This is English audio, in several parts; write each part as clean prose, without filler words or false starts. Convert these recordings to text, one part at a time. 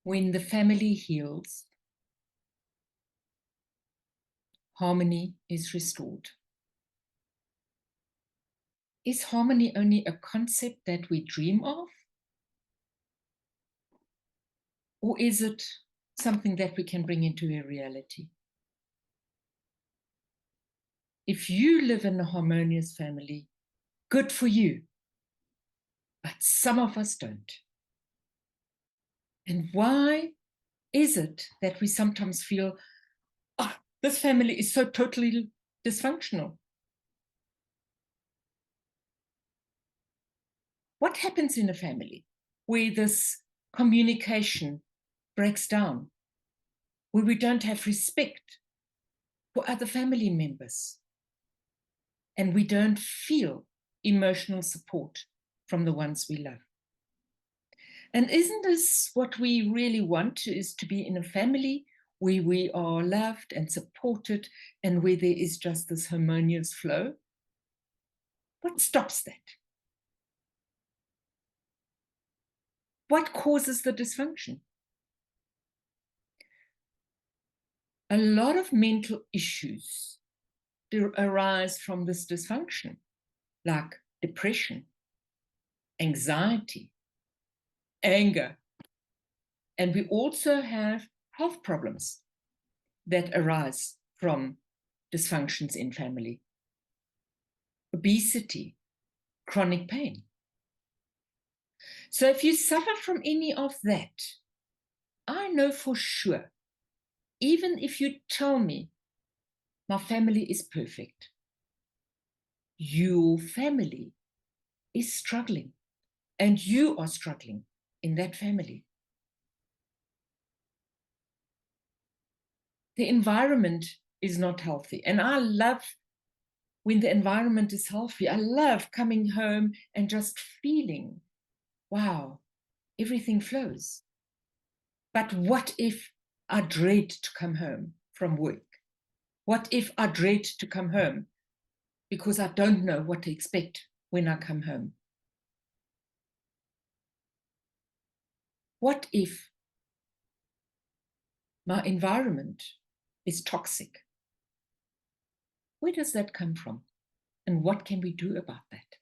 When the family heals, harmony is restored. Is harmony only a concept that we dream of? Or is it something that we can bring into a reality? If you live in a harmonious family, good for you. But some of us don't. And why is it that we sometimes feel, oh, this family is so totally dysfunctional? What happens in a family where this communication breaks down, where we don't have respect for other family members, and we don't feel emotional support from the ones we love? And isn't this what we really want, is to be in a family where we are loved and supported and where there is just this harmonious flow? What stops that? What causes the dysfunction? A lot of mental issues arise from this dysfunction, like depression, anxiety, anger. And we also have health problems that arise from dysfunctions in family. Obesity, chronic pain. So if you suffer from any of that, I know for sure, even if you tell me my family is perfect, your family is struggling, and you are struggling in that family. The environment is not healthy. And I love when the environment is healthy. I love coming home and just feeling, wow, everything flows. But what if I dread to come home from work? What if I dread to come home because I don't know what to expect when I come home? What if my environment is toxic? Where does that come from? And what can we do about that?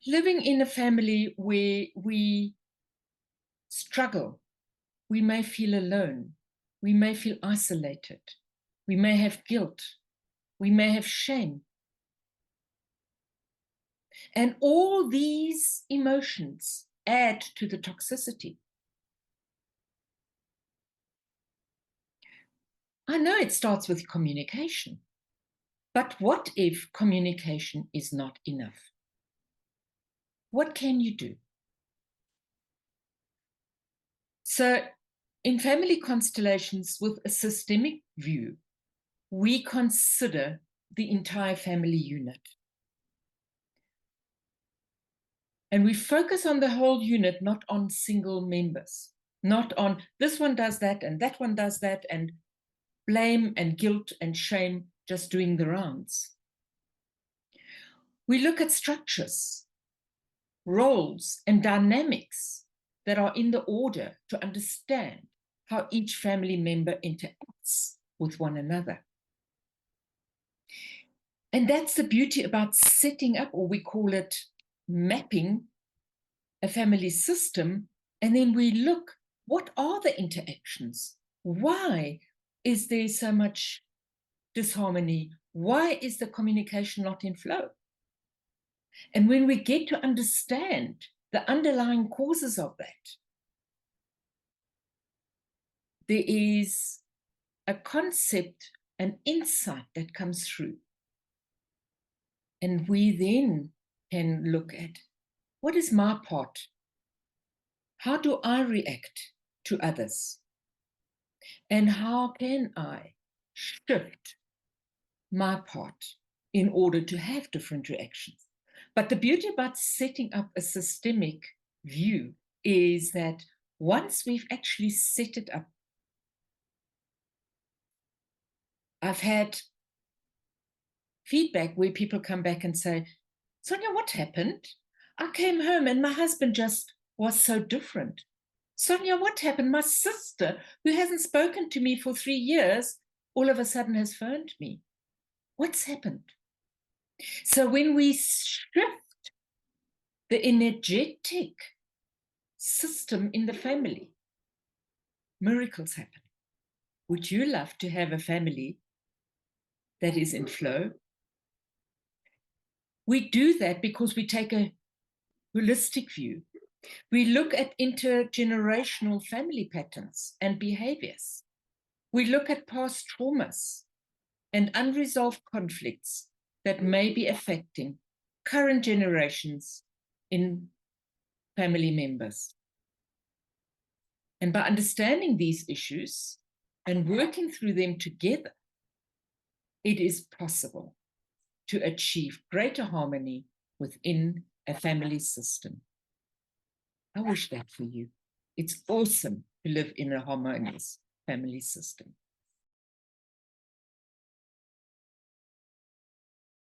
Living in a family where we struggle, we may feel alone, we may feel isolated, we may have guilt, we may have shame. And all these emotions add to the toxicity. I know it starts with communication, but what if communication is not enough? What can you do? So in family constellations with a systemic view, we consider the entire family unit. And we focus on the whole unit, not on single members, not on this one does that and that one does that, and blame and guilt and shame just doing the rounds. We look at structures, roles, and dynamics that are in the order to understand how each family member interacts with one another. And that's the beauty about setting up, or we call it mapping, a family system. And then we look, what are the interactions? Why is there so much disharmony? Why is the communication not in flow? And when we get to understand the underlying causes of that, there is a concept, an insight that comes through. And we then can look at, what is my part? How do I react to others? And how can I shift my part in order to have different reactions? But the beauty about setting up a systemic view is that once we've actually set it up, I've had feedback where people come back and say, Sonia, what happened? I came home and my husband just was so different. Sonia, what happened? My sister, who hasn't spoken to me for 3 years, all of a sudden has phoned me. What's happened? So when we shift the energetic system in the family, miracles happen. Would you love to have a family that is in flow? We do that because we take a holistic view. We look at intergenerational family patterns and behaviors. We look at past traumas and unresolved conflicts that may be affecting current generations in family members. And by understanding these issues and working through them together, it is possible to achieve greater harmony within a family system. I wish that for you. It's awesome to live in a harmonious family system.